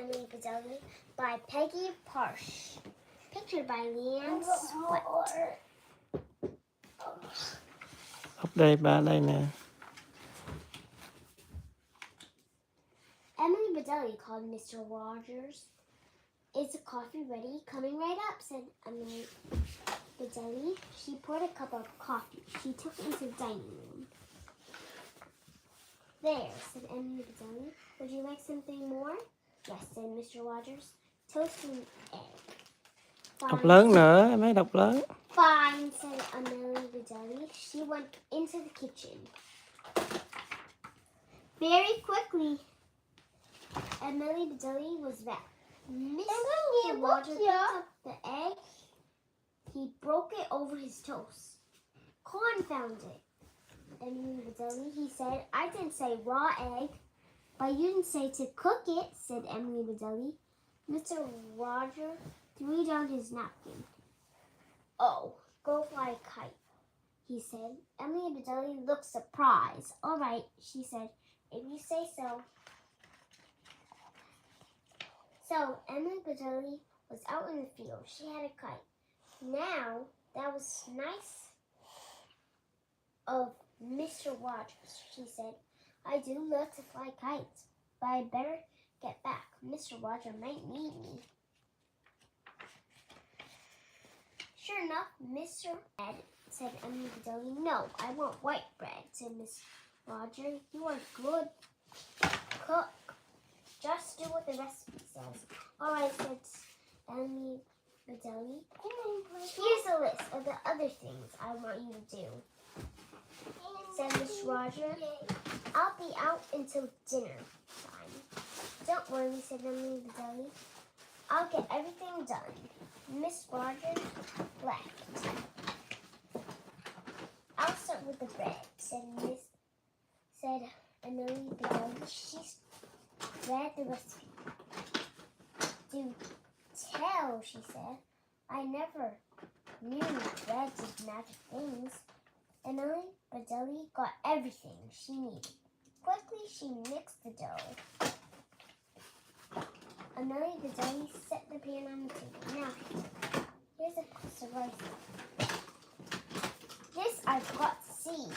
Emily Bedelli by Peggy Parsh. Pictured by Leanne Sweat. Đọc đây ba đây nè. Emily Bedelli called Mr. Rogers. Is the coffee ready? Coming right up, said Emily Bedelli. She poured a cup of coffee. She took it into the dining room. There, said Emily Bedelli. Would you like something more? Yes, said Mr. Rogers. Toast and egg. Đọc lớn nữa, em ấy đọc lớn. Fine, said Emily Bedelli. She went into the kitchen. Very quickly, Emily Bedelli was back. Mr. Rogers picked up the egg. He broke it over his toast. Confound it, Emily Bedelli, he said. I didn't say raw egg. But you didn't say to cook it, said Emily Bedelli. Mr. Rogers threw down his napkin. Oh, go fly a kite, he said. Emily Bedelli looked surprised. All right, she said, if you say so. So, Emily Bedelli was out in the field. She had a kite. Now, that was nice of Mr. Rogers, she said. I do love to fly kites, but I better get back. Mr. Rogers might need me. Sure enough, Mr. Ed, said Emily Bedelli. No, I want white bread, said Miss Rogers. You are good cook. Just do what the recipe says. All right, said Emily Bedelli. Here's a list of the other things I want you to do, said Miss Rogers. I'll be out until dinner time. Don't worry, said Emily Bedelli. I'll get everything done. Miss Rogers left. I'll start with the bread, said Emily Bedelli. She read the recipe. Do tell, she said. I never knew bread did magic things. Emily Bedelli got everything she needed. Quickly, she mixed the dough. Emily Bedelli set the pan on the table. Now, here's a piece of rice. This I've got to see.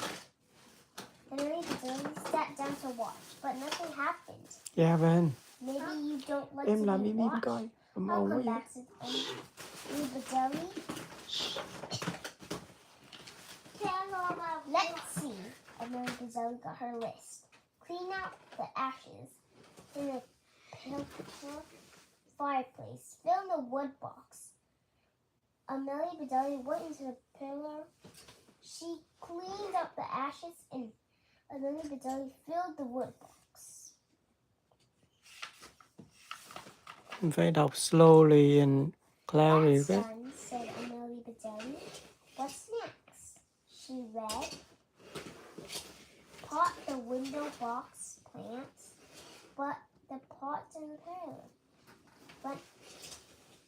Emily Bedelli sat down to watch, but nothing happened. Dạ vâng. Maybe you don't like Em to làm be im watched. coi. Ồn I'll ồn quá come vậy. back, said Emily Bedelli. Let's see. Emily Bedelli got her list. Clean out the ashes in the fireplace. Fill in the wood box. Emily Bedelli went into the pillar. She cleaned up the ashes and Emily Bedelli filled the wood box. Em phải đọc slowly and clearly. That's done, said Emily Bedelli. What's next? She read. Pot the window box plants, but the pot's in the parlor. But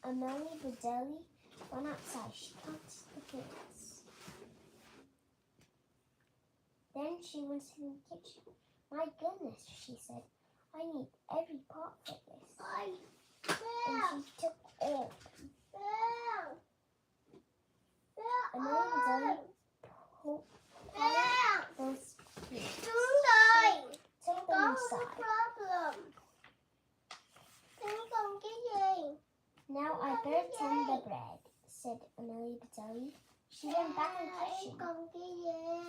Emily Bedelli went outside. She touched the plants. Then she went to the kitchen. My goodness, she said. I need every pot for this. And she took all. Emily Bedelli poked those plants. Took them inside. Now I better tend the bread, said Emily Bedelli. She went back in the kitchen,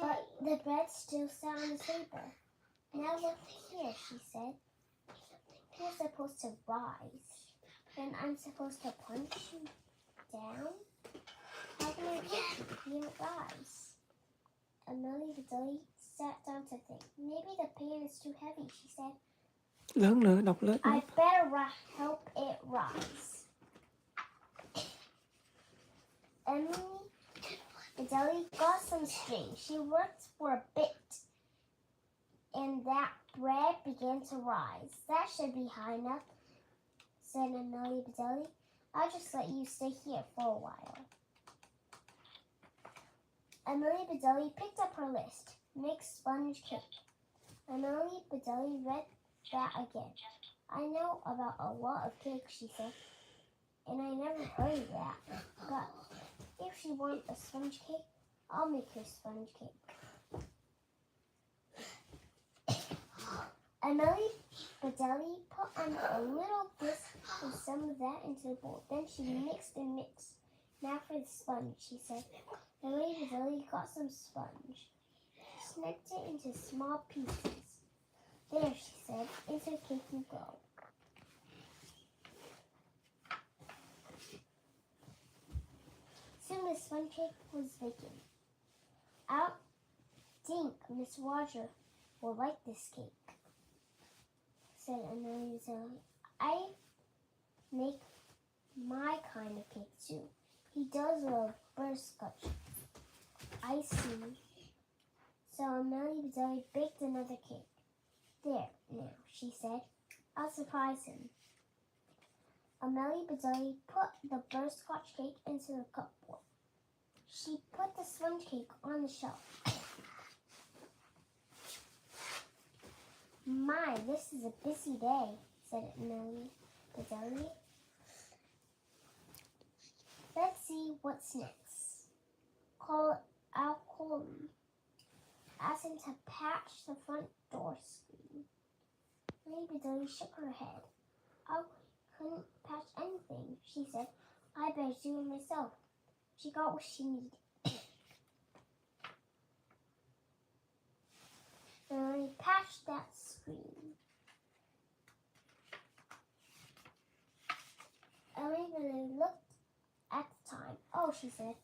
but the bread still sat on the table. Now look here, she said. You're supposed to rise. Then I'm supposed to punch you down? How can I punch you if you don't rise? Emily Bedelli sat down to think. Maybe the pan is too heavy, she said. Lớn nữa, đọc lớn nữa. I better help it rise. Emily Bedelli got some string. She worked for a bit, and that bread began to rise. That should be high enough, said Emily Bedelli. I'll just let you stay here for a while. Emily Bedelli picked up her list. Make sponge cake. Emily Bedelli read that again. I know about a lot of cakes, she said, and I never heard of that. But if she wants a sponge cake, I'll make her sponge cake. Emily Bedelli put on a little bit of some of that into the bowl. Then she mixed and mixed. Now for the sponge, she said. Emily Bedelli got some sponge. Snipped it into small pieces. There, she said, into the cake you go. Soon the sponge cake was baking. I think Miss Roger will like this cake, said Emily Bedelli. I make my kind of cake too. He does love butterscotch. I see. So Emily Bedelli baked another cake. There, now, she said. I'll surprise him. Emily Bedelli put the butterscotch cake into the cupboard. She put the sponge cake on the shelf. My, this is a busy day, said Emily Bedelli. Let's see what's next. I'll call him. Ask him to patch the front door screen. Emily Bedelli shook her head. I couldn't patch anything, she said. I better do it myself. She got what she needed. Emily patched that screen. Emily Bedelli looked at the time. Oh, she said,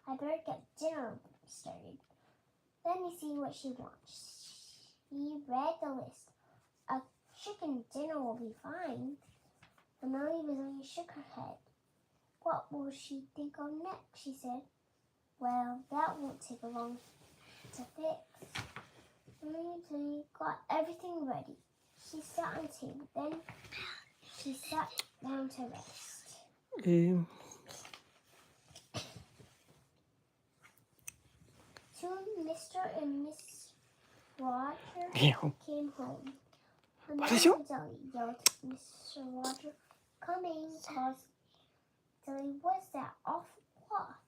I better get dinner started. Let me see what she wants. She read the list. A chicken dinner will be fine. Emily Bedelli shook her head. What will she think of next? She said. Well, that won't take long to fix. Emily Bedelli got everything ready. She sat on the table. Then she sat down to rest. Soon Mr. and Miss Roger came home. Emily Bedelli yelled, Mr. Roger, coming, called Bedelli, what's that awful cloth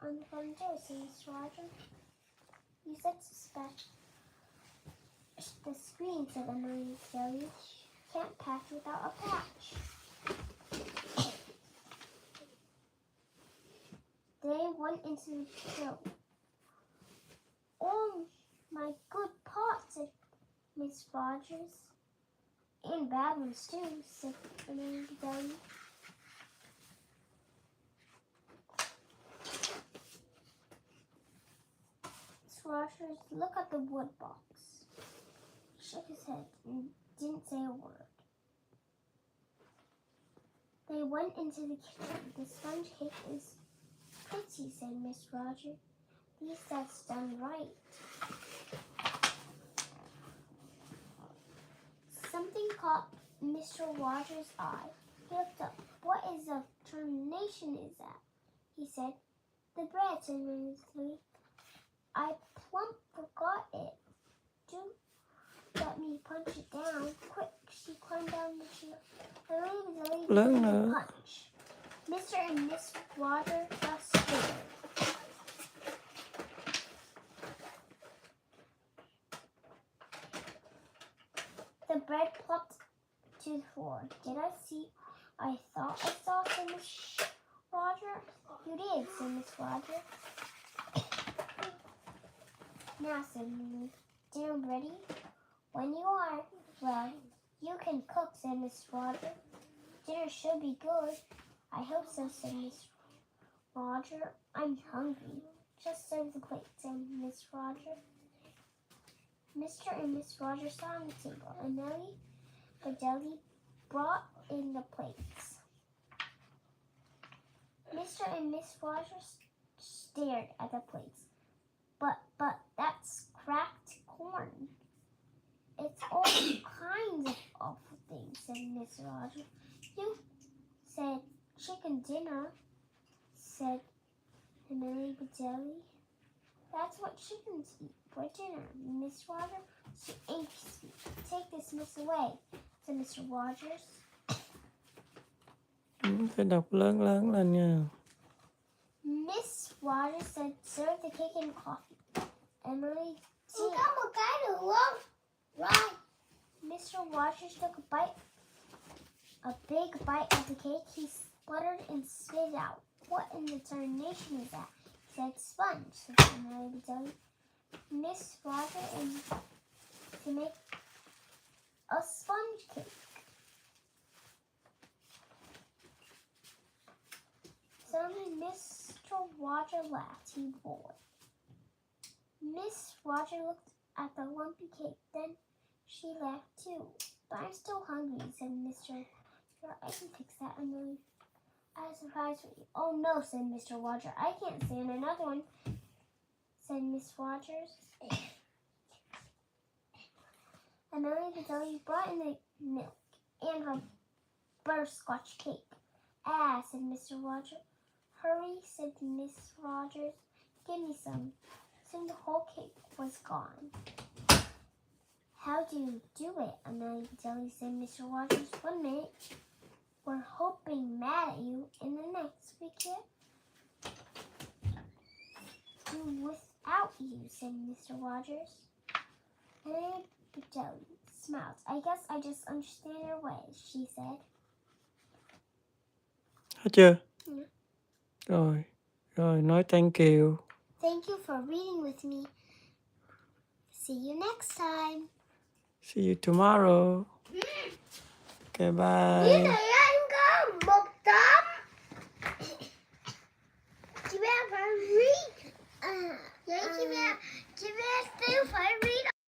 on the front door, said Mr. Roger. You said to scratch the screen, said Emily Bedelli. Can't patch without a patch. They went into the show. Oh, my good pot, said Miss Rogers. And bad ones too, said Emily Bedelli. Miss Rogers looked at the wood box, shook his head, and didn't say a word. They went into the kitchen. The sponge cake is pretty, said Miss Rogers. At least that's done right. Something caught Mr. Rogers' eye. He looked up. What is a termination is that? He said. The bread, said Emily. I plump forgot it. Do let me punch it down. Quick, she climbed down the chair. Emily gave a punch. Mr. and Miss Rogers just stared. The bread plopped to the floor. Did I see? I thought I saw, said Miss Roger. You did, said Miss Roger. Now, said Emily, dinner ready? When you are. Well, you can cook, said Miss Roger. Dinner should be good. I hope so, said Miss Roger. I'm hungry. Just serve the plate, said Miss Roger. Mr. and Miss Rogers sat on the table. Emily Bedelli brought in the plates. Mr. and Miss Rogers stared at the plates. But that's cracked corn. It's all kinds of awful things, said Miss Rogers. You said chicken dinner, said Emily Bedelli. That's what chickens eat for dinner, Miss Rogers. She ain't sweet. Take this mess away, said Mr. Rogers. Phải đọc lớn lớn lên nha. Miss Rogers said, serve the cake and coffee. Emily did. Right. Mr. Rogers took a big bite of the cake. He spluttered and spit it out. What in the tarnation is that? He said, sponge, said Emily Bedelli. Miss Rogers and to make a sponge cake. Suddenly, Mr. Roger laughed. He roared. Miss Roger looked at the lumpy cake. Then she laughed too. But I'm still hungry, said Mr. I can fix that, Emily. I have a surprise for you. Oh no, said Mr. Roger. I can't stand another one, said Miss Rogers. Emily Bedelli brought in the milk and her butterscotch cake. Ah, said Mr. Roger. Hurry, said Miss Rogers. Give me some. Soon the whole cake was gone. How do you do it? Emily Bedelli, said Mr. Rogers. 1 minute. We're hoping mad at you, and the next we can't do without you, said Mr. Rogers. Emily Bedelli smiled. I guess I just understand your ways, she said. Hết chưa? Yeah. Rồi nói thank you. Thank you for reading with me. See you next time. See you tomorrow. Okay, Như bye. này anh có một tấm. Chị bé phải read. Vậy chị bé still phải read